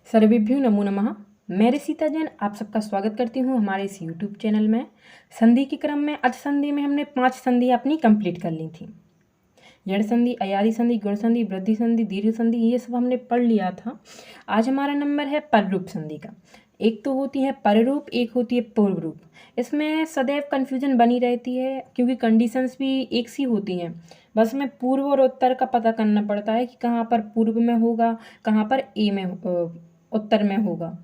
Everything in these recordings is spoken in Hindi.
सर्वेभ्यो नमो नमः। मैं ऋषिता जैन आप सबका स्वागत करती हूँ हमारे इस यूट्यूब चैनल में। संधि के क्रम में अच संधि में हमने 5 संधि अपनी कंप्लीट कर ली थी। जड़ संधि, अयादि संधि, गुण संधि, वृद्धि संधि, दीर्घ संधि, ये सब हमने पढ़ लिया था। आज हमारा नंबर है पररूप संधि का। एक तो होती है पररूप, एक होती है पूर्व रूप। इसमें सदैव कन्फ्यूजन बनी रहती है क्योंकि कंडीशंस भी एक सी होती हैं। बस में पूर्व और उत्तर का पता करना पड़ता है कि कहाँ पर पूर्व में होगा, कहाँ पर ए में उत्तर में होगा।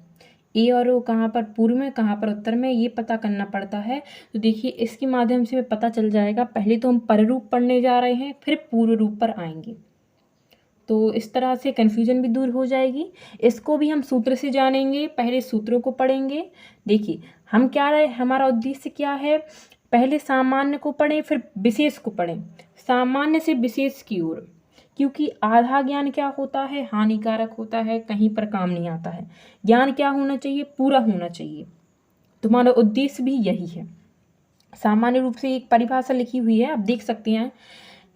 ए और ओ कहाँ पर पूर्व में, कहाँ पर उत्तर में, ये पता करना पड़ता है। तो देखिए इसके माध्यम से पता चल जाएगा। पहले तो हम पररूप पढ़ने जा रहे हैं, फिर पूर्व रूप पर आएंगे, तो इस तरह से कन्फ्यूजन भी दूर हो जाएगी। इसको भी हम सूत्र से जानेंगे। पहले सूत्रों को पढ़ेंगे। देखिए हम क्या रहे, हमारा उद्देश्य क्या है, पहले सामान्य को पढ़ें फिर विशेष को पढ़ें, सामान्य से विशेष की ओर। क्योंकि आधा ज्ञान क्या होता है, हानिकारक होता है, कहीं पर काम नहीं आता है। ज्ञान क्या होना चाहिए, पूरा होना चाहिए। तुम्हारा उद्देश्य भी यही है। सामान्य रूप से एक परिभाषा लिखी हुई है, आप देख सकते हैं।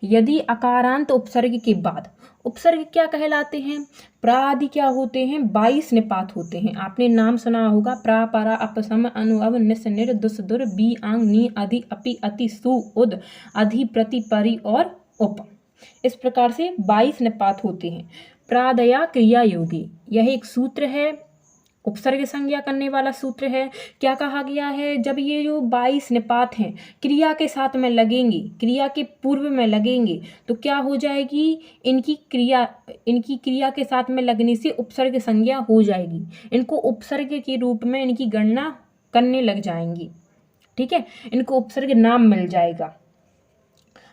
यदि अकारांत उपसर्ग के बाद, उपसर्ग क्या कहलाते हैं, प्रा आदि क्या होते हैं, 22 निपात होते हैं। आपने नाम सुना होगा, प्रा, परा, अप, सम, अनु, अव, निस, निर, दुस, दुर, बी, आंग, नी, अधि, अपि, अति, सु, उद, अधि, प्रति, परि और उप। इस प्रकार से 22 निपात होते हैं। प्रादया क्रिया योगी, यह एक सूत्र है, उपसर्ग संज्ञा करने वाला सूत्र है। क्या कहा गया है, जब ये जो 22 निपात हैं क्रिया के साथ में लगेंगे, क्रिया के पूर्व में लगेंगे, तो क्या हो जाएगी, इनकी क्रिया के साथ में लगने से उपसर्ग संज्ञा हो जाएगी। इनको उपसर्ग के रूप में इनकी गणना करने लग जाएंगी। ठीक है, इनको उपसर्ग नाम मिल जाएगा।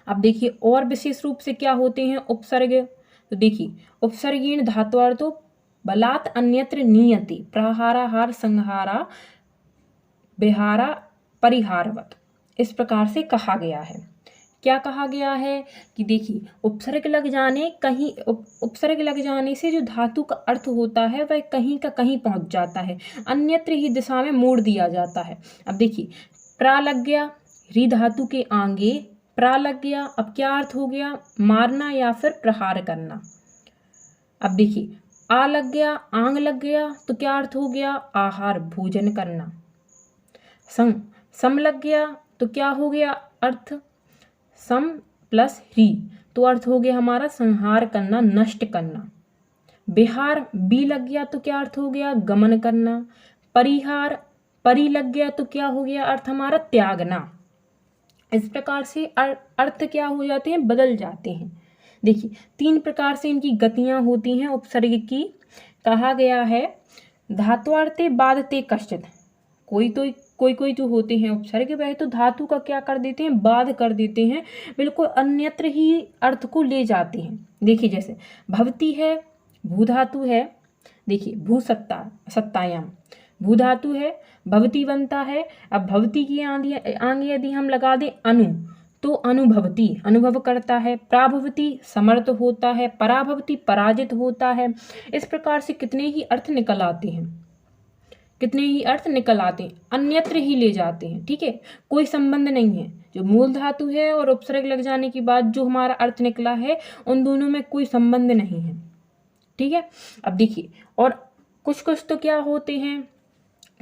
अब देखिए और विशेष रूप से क्या होते हैं उपसर्ग। तो देखिए उपसर्गीण धात्वार्थो बलात् अन्यत्र नीयते, प्रहाराहार, संहारा, विहारा, परिहारवत। इस प्रकार से कहा गया है। क्या कहा गया है कि देखिए उपसर्ग लग जाने से जो धातु का अर्थ होता है वह कहीं का कहीं पहुंच जाता है, अन्यत्र ही दिशा में मोड़ दिया जाता है। अब देखिए प्रा लग गया, री धातु के आगे प्रा लग गया, अब क्या अर्थ हो गया, मारना या फिर प्रहार करना। अब देखिए आ लग गया, आंग लग गया, तो क्या अर्थ हो गया, आहार, भोजन करना। सम लग गया तो क्या हो गया अर्थ, सम प्लस री, तो अर्थ हो गया हमारा संहार करना, नष्ट करना। विहार बी लग गया तो क्या अर्थ हो गया, गमन करना। परिहार परी लग गया तो क्या हो गया अर्थ हमारा, त्यागना। इस प्रकार से अर्थ क्या हो जाते हैं, बदल जाते हैं। देखिए 3 प्रकार से इनकी गतियां होती हैं उपसर्ग की। कहा गया है धात्वार्थे बाधते कश्चित, कोई जो होते हैं उपसर्ग वह तो धातु का क्या कर देते हैं, बाध कर देते हैं, बिल्कुल अन्यत्र ही अर्थ को ले जाते हैं। देखिए जैसे भवती है, भू धातु है, देखिए भू सत्तायाम भू धातु है, भवती बनता है। अब भवती की आगे यदि हम लगा दें अनु, तो अनुभवती, अनुभव करता है। प्राभवती समर्थ होता है, पराभवती पराजित होता है। इस प्रकार से कितने ही अर्थ निकल आते हैं, अन्यत्र ही ले जाते हैं। ठीक है, कोई संबंध नहीं है। जो मूल धातु है और उपसर्ग लग जाने के बाद जो हमारा अर्थ निकला है उन दोनों में कोई संबंध नहीं है। ठीक है, अब देखिए और कुछ तो क्या होते हैं,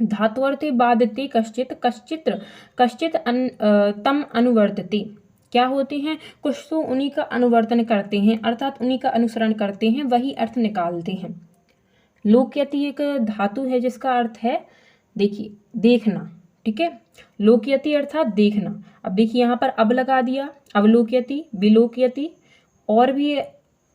धात्वर्थे बाधते कश्चित तम अनुवर्तते। क्या होते हैं, कुछ तो उन्हीं का अनुवर्तन करते हैं, अर्थात उन्हीं का अनुसरण करते हैं, वही अर्थ निकालते हैं। लोक्यति एक धातु है जिसका अर्थ है देखिए देखना। ठीक है, लोक्यति अर्थात देखना। अब देखिए यहाँ पर अब लगा दिया, अवलोक्यति, विलोक्यति और भी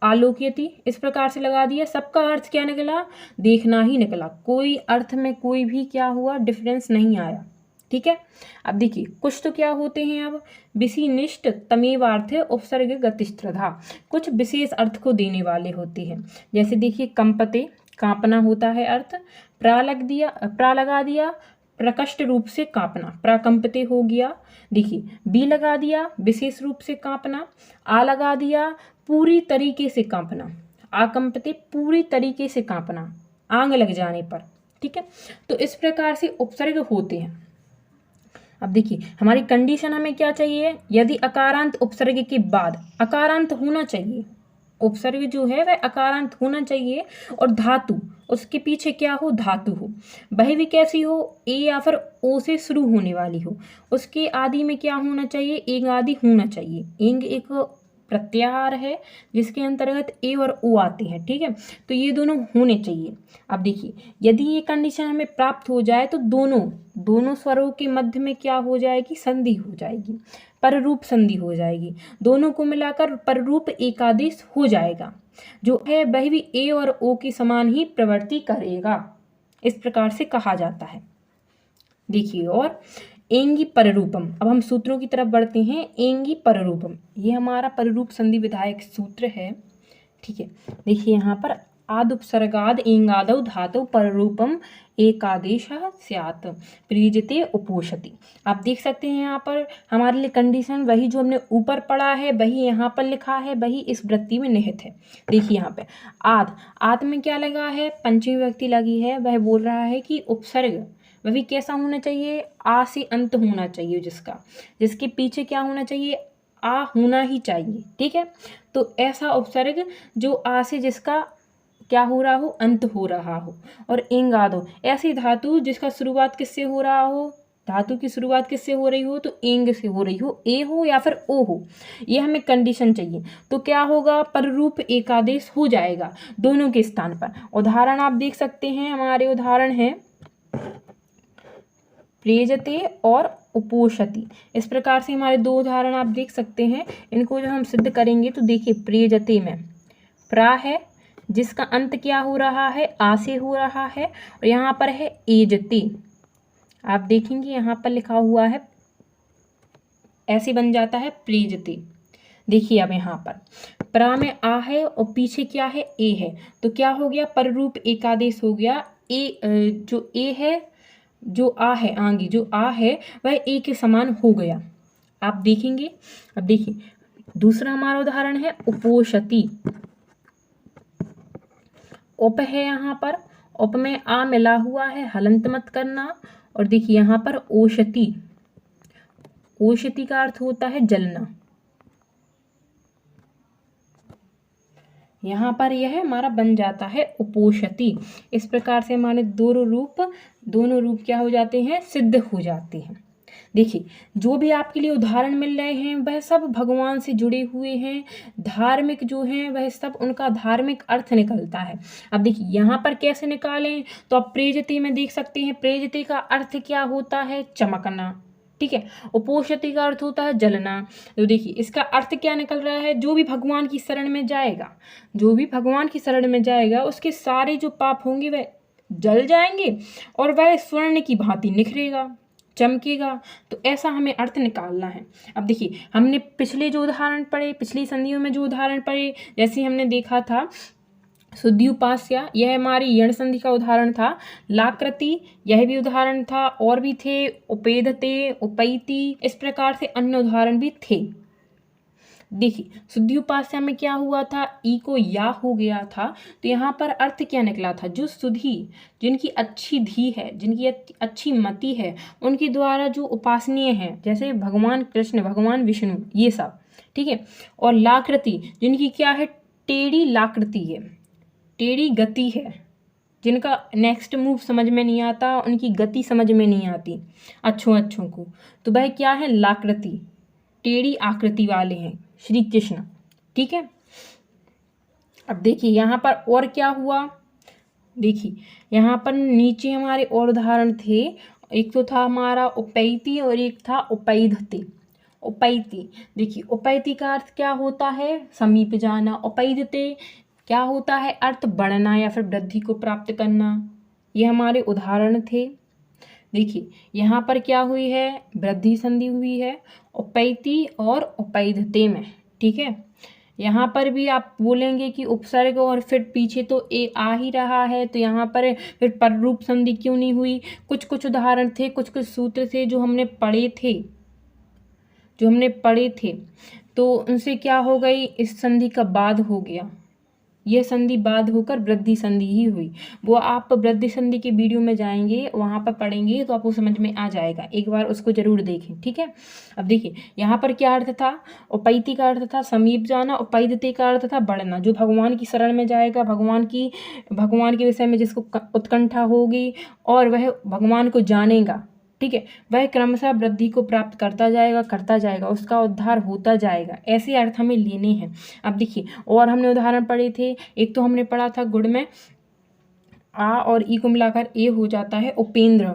आलोक्यति, इस प्रकार से लगा दिया। सबका अर्थ क्या निकला, देखना ही निकला। कोई अर्थ में कोई भी क्या हुआ, डिफरेंस नहीं आया। ठीक है, अब देखिए कुछ तो क्या होते हैं, अब विशिनिष्ट तमेवार्थ उपसर्ग गतिस्त्रधा, कुछ विशेष अर्थ को देने वाले होते हैं। जैसे देखिए कंपते, कांपना होता है अर्थ। प्रा लगा दिया, प्रकष्ट रूप से कांपना, प्राकंपते हो गया। देखिए बी लगा दिया, विशेष रूप से कांपना। आ लगा दिया, पूरी तरीके से कांपना, आकंपते, पूरी तरीके से कांपना, आंग लग जाने पर। ठीक है, तो इस प्रकार से उपसर्ग होते हैं। अब देखिए हमारी कंडीशन हमें क्या चाहिए, यदि अकारांत उपसर्ग के बाद, अकारांत होना चाहिए, उपसर्ग जो है वह अकारांत होना चाहिए और धातु उसके पीछे क्या हो, धातु हो। वह भी कैसी हो, ए या फिर ओ से शुरू होने वाली हो। उसके आदि में क्या होना चाहिए, एंग आदि होना चाहिए। एंग एक प्रत्याहार है जिसके अंतर्गत ए और ओ आते हैं, ठीक है। तो ये दोनों होने चाहिए। अब देखिए, यदि ये कंडीशन हमें प्राप्त हो जाए तो दोनों स्वरों के मध्य में क्या हो जाएगी, संधि हो जाएगी, पररूप संधि हो जाएगी। दोनों को मिलाकर पररूप एकादेश हो जाएगा, जो है वह भी ए और ओ के समान ही प्रवृत्ति करेगा। इस प्रकार से कहा जाता है। देखिए, और एंगी पररूपम। अब हम सूत्रों की तरफ बढ़ते हैं। एंगी पररूपम, ये हमारा पररूप संधि विधायक सूत्र है, ठीक है। देखिए यहाँ पर आद उपसर्गाद एंगादौ धातु पररूपम एकादेश स्यात् प्रीजते उपोषति। आप देख सकते हैं यहाँ पर हमारे लिए कंडीशन वही जो हमने ऊपर पढ़ा है वही यहाँ पर लिखा है, वही इस वृत्ति में निहित है। देखिए यहाँ पे आद में क्या लगा है, पंचमी विभक्ति लगी है। वह बोल रहा है कि उपसर्ग वह भी कैसा होना चाहिए, आ से अंत होना चाहिए, जिसके पीछे क्या होना चाहिए, आ होना ही चाहिए, ठीक है। तो ऐसा उपसर्ग जो आ से जिसका क्या हो रहा हो, अंत हो रहा हो। और एंगादो, ऐसी धातु जिसका शुरुआत किससे हो रहा हो, धातु की शुरुआत किससे हो रही हो, तो एंग से हो रही हो, ए हो या फिर ओ हो, ये हमें कंडीशन चाहिए। तो क्या होगा, पररूप एकादेश हो जाएगा दोनों के स्थान पर। उदाहरण आप देख सकते हैं, हमारे उदाहरण है प्रेजते और उपोषति। इस प्रकार से हमारे दो उदाहरण आप देख सकते हैं। इनको जब हम सिद्ध करेंगे तो देखिए, प्रेजते में प्रा है जिसका अंत क्या हो रहा है, आ से हो रहा है, और यहाँ पर है एजते। आप देखेंगे यहाँ पर लिखा हुआ है, ऐसे बन जाता है प्रेजते। देखिए अब यहाँ पर प्रा में आ है और पीछे क्या है, ए है, तो क्या हो गया, पररूप एकादेश हो गया। जो ए है, जो आ है, आंगी जो आ है वह ए के समान हो गया। आप देखेंगे। अब देखिए दूसरा हमारा उदाहरण है उपोषति। उप है यहाँ पर, उप में आ मिला हुआ है, हलंत मत करना। और देखिए यहाँ पर ओषति, ओषति का अर्थ होता है जलना। यहाँ पर यह हमारा बन जाता है उपोषति। इस प्रकार से हमारे दोनों रूप क्या हो जाते हैं, सिद्ध हो जाते हैं। देखिए, जो भी आपके लिए उदाहरण मिल रहे हैं वह सब भगवान से जुड़े हुए हैं, धार्मिक जो हैं वह सब उनका धार्मिक अर्थ निकलता है। अब देखिए यहाँ पर कैसे निकालें, तो आप प्रेजते में देख सकते हैं, प्रेजते का अर्थ क्या होता है, चमकना, ठीक है। उपोषति का अर्थ होता है जलना। तो देखिए इसका अर्थ क्या निकल रहा है, जो भी भगवान की शरण में जाएगा उसके सारे जो पाप होंगे वह जल जाएंगे और वह स्वर्ण की भांति निखरेगा, चमकेगा। तो ऐसा हमें अर्थ निकालना है। अब देखिए हमने पिछले जो उदाहरण पढ़े, पिछली संधियों में जो उदाहरण पढ़े, जैसे हमने देखा था शुद्ध्युपास्या, यह हमारी यण संधि का उदाहरण था। लाकृति, यह भी उदाहरण था, और भी थे, उपेदते, उपैति, इस प्रकार से अन्य उदाहरण भी थे। देखिए शुद्ध्युपास्या में क्या हुआ था, ई को या हो गया था, तो यहाँ पर अर्थ क्या निकला था, जो सुधी, जिनकी अच्छी धी है, जिनकी अच्छी मति है, उनके द्वारा जो उपासनीय है, जैसे भगवान कृष्ण, भगवान विष्णु, ये सब, ठीक है। और लाकृति, जिनकी क्या है, टेढ़ी लाकृति है, टेढ़ी गति है, जिनका नेक्स्ट मूव समझ में नहीं आता, उनकी गति समझ में नहीं आती अच्छों को, तो वह क्या है, लाकृति, टेढ़ी आकृति वाले हैं श्री कृष्ण, ठीक है। अब देखिए यहाँ पर और क्या हुआ, देखिए यहाँ पर नीचे हमारे और उदाहरण थे। एक तो था हमारा उपैति और एक था उपैधते। उपैति, देखिए उपैति का अर्थ क्या होता है, समीप जाना। उपैधते क्या होता है, अर्थ बढ़ना या फिर वृद्धि को प्राप्त करना। ये हमारे उदाहरण थे। देखिए यहाँ पर क्या हुई है, वृद्धि संधि हुई है उपैति और उपैधते में, ठीक है। यहाँ पर भी आप बोलेंगे कि उपसर्ग और फिर पीछे तो ए आ ही रहा है, तो यहाँ पर फिर पररूप संधि क्यों नहीं हुई। कुछ उदाहरण थे, कुछ सूत्र थे जो हमने पढ़े थे, तो उनसे क्या हो गई, इस संधि का बाद हो गया, यह संधि बाद होकर वृद्धि संधि ही हुई। वो आप वृद्धि संधि की वीडियो में जाएंगे, वहाँ पर पढ़ेंगे तो आपको समझ में आ जाएगा, एक बार उसको जरूर देखें, ठीक है। अब देखिए यहाँ पर क्या अर्थ था, उपैति का अर्थ था समीप जाना, उपैदते का अर्थ था बढ़ना, जो भगवान की शरण में जाएगा, भगवान के विषय में जिसको उत्कंठा होगी और वह भगवान को जानेगा, ठीक है, वह क्रमशः वृद्धि को प्राप्त करता जाएगा, उसका उद्धार होता जाएगा, ऐसे अर्थ हमें लेने हैं। अब देखिए और हमने उदाहरण पढ़े थे, एक तो हमने पढ़ा था गुड़ में आ और ई को मिलाकर ए हो जाता है उपेंद्र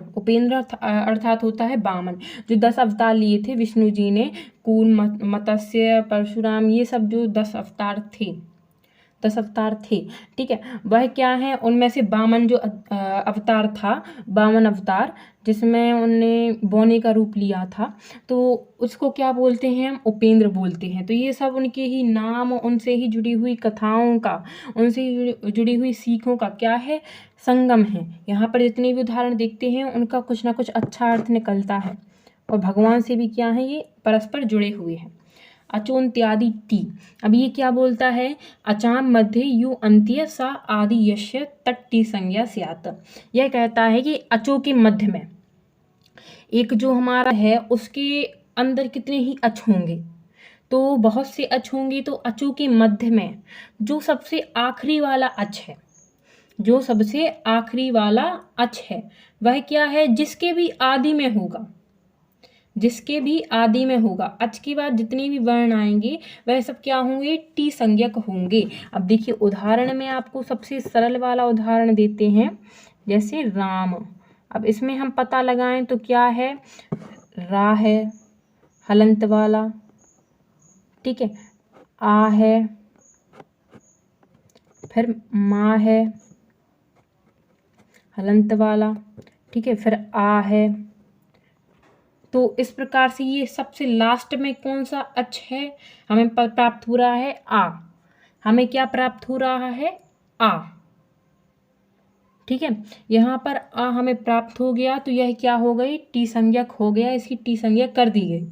अर्थात होता है वामन, जो 10 अवतार लिए थे विष्णु जी ने, कूर्म, मत्स्य, परशुराम, ये सब जो 10 अवतार थे, ठीक है, वह क्या है, उनमें से वामन जो अवतार था, वामन अवतार जिसमें उनने बौने का रूप लिया था, तो उसको क्या बोलते हैं, हम उपेंद्र बोलते हैं। तो ये सब उनके ही नाम, उनसे ही जुड़ी हुई कथाओं का, उनसे ही जुड़ी हुई सीखों का क्या है, संगम है। यहाँ पर जितने भी उदाहरण देखते हैं उनका कुछ ना कुछ अच्छा अर्थ निकलता है, और भगवान से भी क्या है, ये परस्पर जुड़े हुए हैं। अचोन्त्यादि टी, अब ये क्या बोलता है, अचाम मध्य यु अंत्य सा आदि यश्य तट टी संज्ञा स्यात्। यह कहता है कि अचो के मध्य में एक जो हमारा है उसके अंदर कितने ही अच होंगे, तो बहुत से अच होंगे, तो अचो के मध्य में जो सबसे आखिरी वाला अच है, जो सबसे आखिरी वाला अच है वह क्या है, जिसके भी आदि में होगा, अच के बाद जितने भी वर्ण आएंगे वह सब क्या होंगे, टी संज्ञक होंगे। अब देखिए उदाहरण में आपको सबसे सरल वाला उदाहरण देते हैं, जैसे राम। अब इसमें हम पता लगाएं तो क्या है, रा है हलंत वाला, ठीक है, आ है, फिर माँ है हलंत वाला, ठीक है, फिर आ है। तो इस प्रकार से ये सबसे लास्ट में कौन सा अच है, हमें प्राप्त हो रहा है आ, हमें क्या प्राप्त हो रहा है, आ, ठीक है। यहाँ पर आ हमें प्राप्त हो गया, तो यह क्या हो गई, टी संज्ञक हो गया, इसकी टी संज्ञक कर दी गई।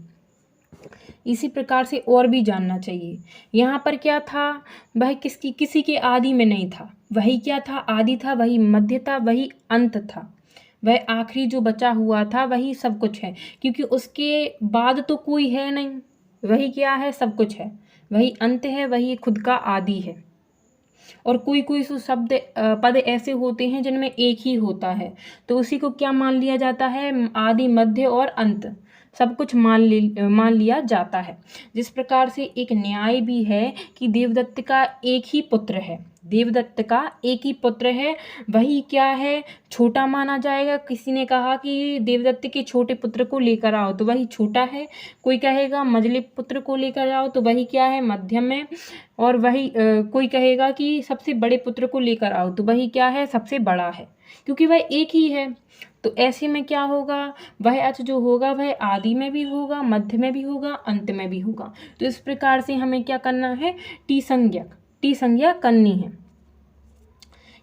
इसी प्रकार से और भी जानना चाहिए, यहाँ पर क्या था, वह किसी के आदि में नहीं था, वही क्या था, आदि था, वही मध्य था, वही अंत था, वह आखिरी जो बचा हुआ था वही सब कुछ है, क्योंकि उसके बाद तो कोई है नहीं, वही क्या है, सब कुछ है, वही अंत है, वही खुद का आदि है। और कोई कोई शब्द पद ऐसे होते हैं जिनमें एक ही होता है, तो उसी को क्या मान लिया जाता है, आदि मध्य और अंत सब कुछ मान लिया जाता है। जिस प्रकार से एक न्याय भी है कि देवदत्त का एक ही पुत्र है, वही क्या है, छोटा माना जाएगा। किसी ने कहा कि देवदत्त के छोटे पुत्र को लेकर आओ, तो वही छोटा है। कोई कहेगा मझले पुत्र को लेकर आओ, तो वही क्या है, मध्यम में। और वही कोई कहेगा कि सबसे बड़े पुत्र को लेकर आओ, तो वही क्या है, सबसे बड़ा है, क्योंकि वह एक ही है। तो ऐसे में क्या होगा, वह अच जो होगा वह आदि में भी होगा, मध्य में भी होगा, अंत में भी होगा। तो इस प्रकार से हमें क्या करना है, टी संज्ञा करनी है।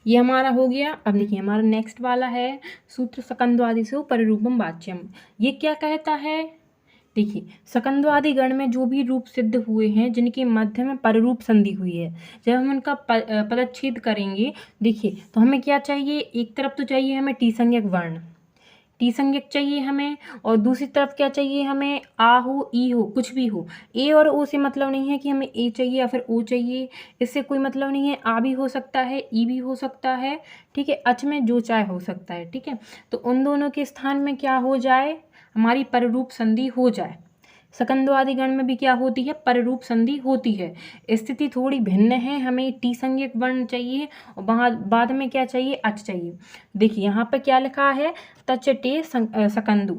ये हमारा हो गया। अब देखिए हमारा नेक्स्ट वाला है सूत्र सकंद्वादिषु परिरूपम वाच्यम। ये क्या कहता है, देखिए सकंद्वादि गण में जो भी रूप सिद्ध हुए हैं जिनके मध्य में पररूप संधि हुई है, जब हम उनका पदच्छेद करेंगे, देखिए तो हमें क्या चाहिए, एक तरफ तो चाहिए हमें टी संज्ञक वर्ण, टी संज्ञक चाहिए हमें, और दूसरी तरफ क्या चाहिए हमें, आ हो, ई हो, कुछ भी हो। ए और ओ से मतलब नहीं है कि हमें ए चाहिए या फिर ओ चाहिए, इससे कोई मतलब नहीं है। आ भी हो सकता है, ई भी हो सकता है, ठीक है, अच में जो चाहे हो सकता है, ठीक है। तो उन दोनों के स्थान में क्या हो जाए, हमारी पररूप संधि हो जाए। सकंद्वादि गण में भी क्या होती है, पररूप संधि होती है। स्थिति थोड़ी भिन्न है, हमें टी संज्ञक वर्ण चाहिए और बाद में क्या चाहिए, अच चाहिए। देखिए यहाँ पर क्या लिखा है, तच टे सकंदु,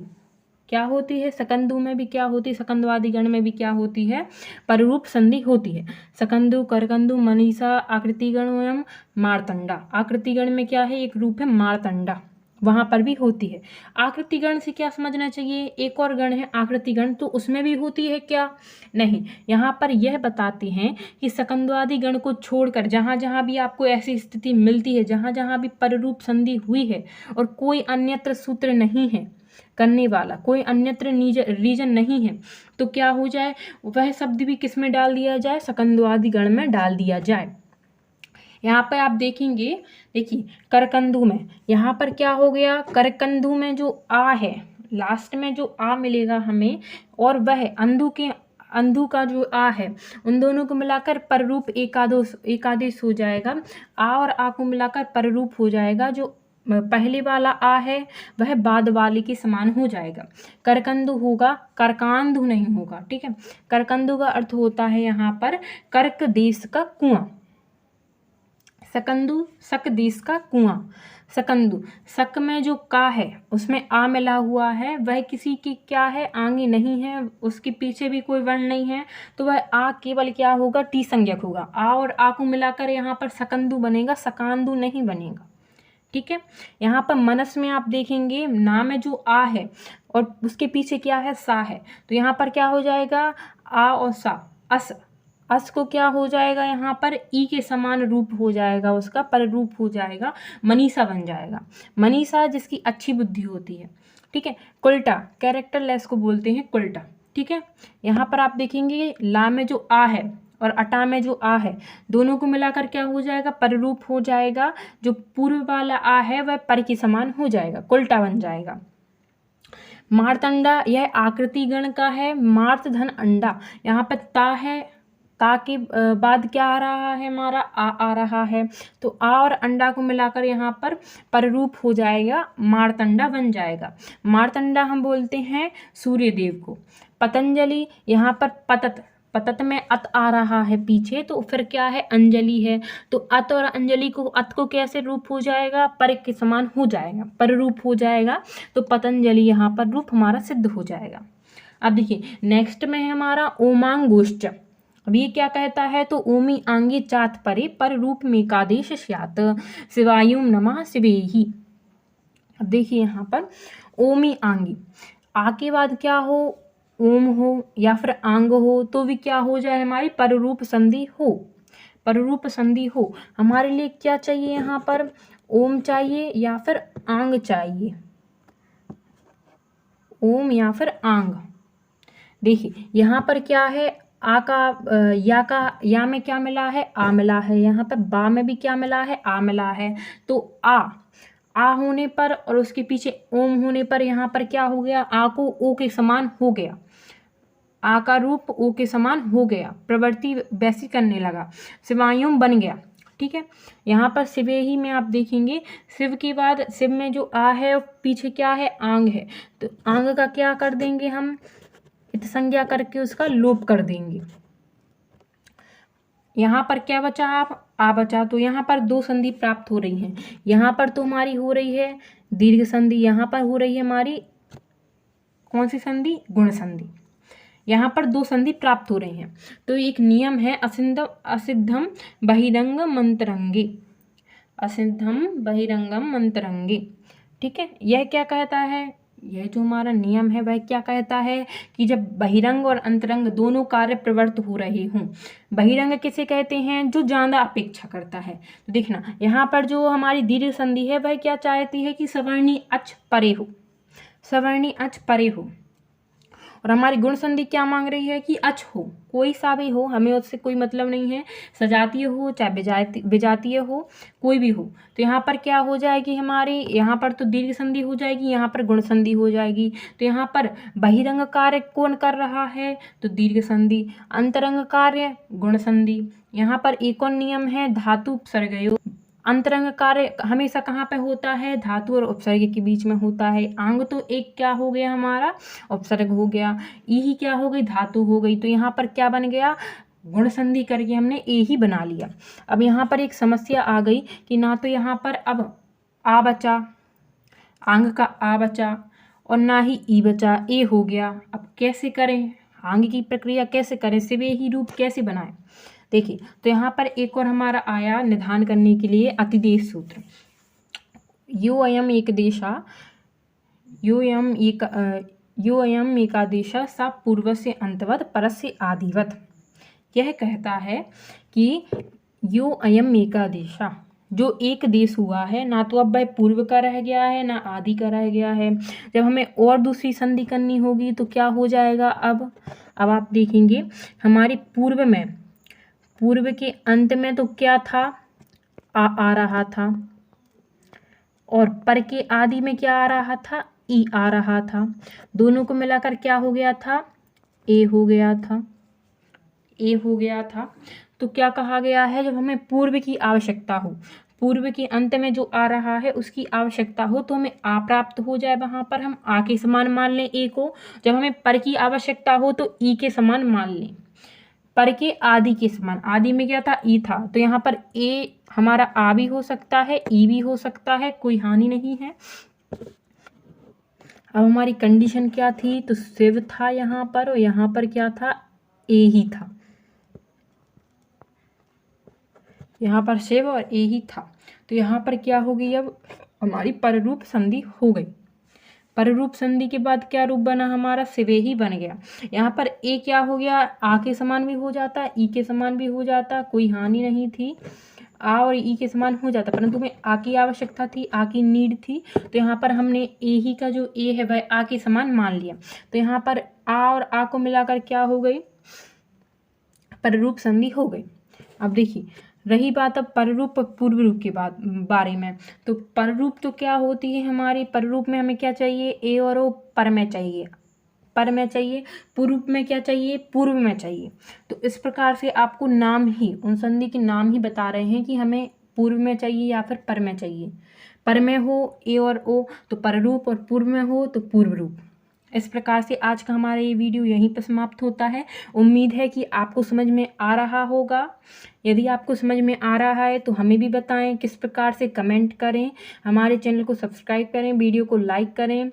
क्या होती है, सकंदु में भी क्या होती है, सकंदवादि गण में भी क्या होती है, पररूप संधि होती है। सकंदु, करकंदु, मनीषा, आकृतिगण एवं मारतंडा। आकृतिगण में क्या है, एक रूप है मारतंडा, वहाँ पर भी होती है। आकृतिगण से क्या समझना चाहिए, एक और गण है आकृतिगण, तो उसमें भी होती है क्या, नहीं। यहाँ पर यह बताते हैं कि सकंद्वादि गण को छोड़कर जहाँ जहाँ भी आपको ऐसी स्थिति मिलती है, जहाँ जहाँ भी पररूप संधि हुई है और कोई अन्यत्र सूत्र नहीं है करने वाला, कोई अन्यत्र रीजन नहीं है, तो क्या हो जाए, वह शब्द भी किस में डाल दिया जाए, सकंद्वादि गण में डाल दिया जाए। यहाँ पर आप देखेंगे, देखिए करकंदू में यहाँ पर क्या हो गया, करकंदू में जो आ है, लास्ट में जो आ मिलेगा हमें, और वह अंधु का जो आ है, उन दोनों को मिलाकर पररूप एकादेश हो जाएगा। आ और आ को मिलाकर पररूप हो जाएगा। जो पहले वाला आ है वह बाद वाले के समान हो जाएगा। करकंदु होगा, करकांधु नहीं होगा। ठीक है, करकंदु का अर्थ होता है यहाँ पर कर्क देश का कुआं। सकंदु सक देश का कुआं। सकंदु, सक में जो का है उसमें आ मिला हुआ है, वह किसी की क्या है, आंगी नहीं है, उसके पीछे भी कोई वर्ण नहीं है, तो वह आ केवल क्या होगा, टी संज्ञक होगा। आ और आ को मिलाकर यहाँ पर सकंदु बनेगा, सकांदु नहीं बनेगा। ठीक है, यहाँ पर मनस में आप देखेंगे ना में जो आ है और उसके पीछे क्या है, सा है, तो यहाँ पर क्या हो जाएगा, आ और सा, अस। अस को क्या हो जाएगा, यहाँ पर ई के समान रूप हो जाएगा, उसका पर रूप हो जाएगा, मनीषा बन जाएगा। मनीषा जिसकी अच्छी बुद्धि होती है। ठीक है, कुल्टा, कैरेक्टर लेस को बोलते हैं कुल्टा। ठीक है, यहाँ पर आप देखेंगे ला में जो आ है और अटा में जो आ है, दोनों को मिलाकर क्या हो जाएगा, पररूप हो जाएगा। जो पूर्व वाला आ है वह पर के समान हो जाएगा, कुल्टा बन जाएगा। मारतंडा, यह आकृति गण का है। मार्त धन अंडा, यहाँ पर ता है, ता के बाद क्या आ रहा है, हमारा आ रहा है, तो आ और अंडा को मिलाकर यहाँ पर पररूप हो जाएगा, मारतंडा बन जाएगा। मारतंडा हम बोलते हैं सूर्य देव को। पतंजलि, यहाँ पर पतत, पतत में अत आ रहा है पीछे, तो फिर क्या है, अंजलि है, तो अत और अंजलि को, अत को कैसे रूप हो जाएगा, पर के समान हो जाएगा, पर रूप हो जाएगा, तो पतंजलि यहाँ पर रूप हमारा सिद्ध हो जाएगा। अब देखिए नेक्स्ट में है हमारा ओमांग गोष्ठ। अब ये क्या कहता है, तो ओमी आंगी चात परे पर रूप में कादेश स्यात् शिवायुम नमः शिवेहि। अब देखिए यहाँ पर ओमी आंगी, आ के बाद क्या हो, ओम हो या फिर आंग हो, तो भी क्या हो जाए, हमारी पररूप संधि हो। पररूप संधि हो, हमारे लिए क्या चाहिए, यहाँ पर ओम चाहिए या फिर आंग चाहिए, ओम या फिर आंग। देखिए यहाँ पर क्या है, आ का या में क्या मिला है, आ मिला है, यहाँ पर बा में भी क्या मिला है, आ मिला है, तो आ होने पर और उसके पीछे ओम होने पर यहाँ पर क्या हो गया, आ को ओ के समान हो गया, आ का रूप ओ के समान हो गया, प्रवृत्ति वैसी करने लगा, शिवायुम बन गया। ठीक है, यहाँ पर शिवे ही में आप देखेंगे, शिव के बाद शिव में जो आ है और पीछे क्या है, आंग है, तो आंग का क्या कर देंगे हम, इत संज्ञा करके उसका लोप कर देंगे। यहाँ पर क्या बचा, आप आ बचा, तो यहाँ पर दो संधि प्राप्त हो रही हैं। यहाँ पर तो हमारी हो रही है दीर्घ संधि, यहाँ पर हो रही है हमारी कौन सी संधि, गुण संधि। यहाँ पर दो संधि प्राप्त हो रही हैं, तो एक नियम है असिद्धम बहिरंग मंतरंगे, असिद्धम बहिरंगम मंतरंगे। ठीक है, यह क्या कहता है, यह जो हमारा नियम है वह क्या कहता है कि जब बहिरंग और अंतरंग दोनों कार्य प्रवृत्त हो रहे हों। बहिरंग किसे कहते हैं, जो ज्यादा अपेक्षा करता है। तो देखना यहाँ पर जो हमारी दीर्घ संधि है वह क्या चाहती है कि सवर्णी अच परे हो, सवर्णी अच परे हो, और हमारी गुण संधि क्या मांग रही है कि अच हो, कोई सा भी हो, हमें उससे कोई मतलब नहीं है, सजातीय हो चाहे विजातीय हो, कोई भी हो। तो यहाँ पर क्या हो जाएगी हमारी, यहाँ पर तो दीर्घ संधि हो जाएगी, यहाँ पर गुण संधि हो जाएगी। तो यहाँ पर बहिरंग कार्य कौन कर रहा है, तो दीर्घ संधि, अंतरंग कार्य गुण संधि। यहाँ पर एक और नियम है, धातु उपसर्गयो, अंतरंग कार्य हमेशा कहाँ पे होता है, धातु और उपसर्ग के बीच में होता है। आंग तो एक क्या हो गया हमारा, उपसर्ग हो गया, ई ही क्या हो गई, धातु हो गई, तो यहाँ पर क्या बन गया, गुण संधि करके हमने ए ही बना लिया। अब यहाँ पर एक समस्या आ गई कि ना तो यहाँ पर अब आ बचा, आंग का आ बचा, और ना ही ई बचा, ए हो गया। अब कैसे करें, आंग की प्रक्रिया कैसे करें, सिवे ही रूप कैसे बनाएं। देखिए तो यहाँ पर एक और हमारा आया निधान करने के लिए अतिदेश सूत्र। यो अयम एकादेशा सा पूर्व से अंतवत परस्य आदिवत। यह कहता है कि यो अयम एकादेशा, जो एक देश हुआ है, ना तो अब वह पूर्व का रह गया है ना आदि का रह गया है। जब हमें और दूसरी संधि करनी होगी तो क्या हो जाएगा, अब आप देखेंगे हमारी पूर्व के अंत में तो क्या था, आ रहा था, और पर के आदि में क्या आ रहा था, ई आ रहा था। दोनों को मिलाकर क्या हो गया था, ए हो गया था, ए हो गया था। तो क्या कहा गया है, जब हमें पूर्व की आवश्यकता हो, पूर्व के अंत में जो आ रहा है उसकी आवश्यकता हो, तो हमें आ प्राप्त हो जाए, वहां पर हम आ के समान मान लें ए को। जब हमें पर की आवश्यकता हो तो ई के समान मान लें, पर के आदि के समान। आदि में क्या था, ई था, तो यहाँ पर ए हमारा आ भी हो सकता है, ई भी हो सकता है, कोई हानि नहीं है। अब हमारी कंडीशन क्या थी, तो शिव था यहाँ पर, और यहाँ पर क्या था, ए ही था, यहाँ पर शिव और ए ही था। तो यहाँ पर क्या होगी, अब हमारी पररूप संधि हो गई। पररूप संधि के बाद क्या रूप बना हमारा, शिवे ही बन गया। यहाँ पर ए क्या हो गया, आ के समान भी हो जाता, ई के समान भी हो जाता, कोई हानि नहीं थी, आ और ई के समान हो जाता, परंतु हमें आ की आवश्यकता थी, आ की नीड थी, तो यहाँ पर हमने ए ही का जो ए है वह आ के समान मान लिया। तो यहाँ पर आ और आ को मिलाकर क्या हो गई, पररूप संधि हो गई। अब देखिए, रही बात अब पररूप और पूर्व रूप के बारे में। तो पररूप तो क्या होती है हमारी, पररूप में हमें क्या चाहिए, ए और ओ पर में चाहिए, पर में चाहिए। पूर्व में क्या चाहिए, पूर्व में चाहिए। तो इस प्रकार से आपको नाम ही, उन संधि के नाम ही बता रहे हैं कि हमें पूर्व में चाहिए या फिर पर में चाहिए। पर में हो ए और ओ तो पररूप, और पूर्व में हो तो पूर्व रूप। इस प्रकार से आज का हमारा ये वीडियो यहीं पर समाप्त होता है। उम्मीद है कि आपको समझ में आ रहा होगा। यदि आपको समझ में आ रहा है तो हमें भी बताएं, किस प्रकार से कमेंट करें, हमारे चैनल को सब्सक्राइब करें, वीडियो को लाइक करें।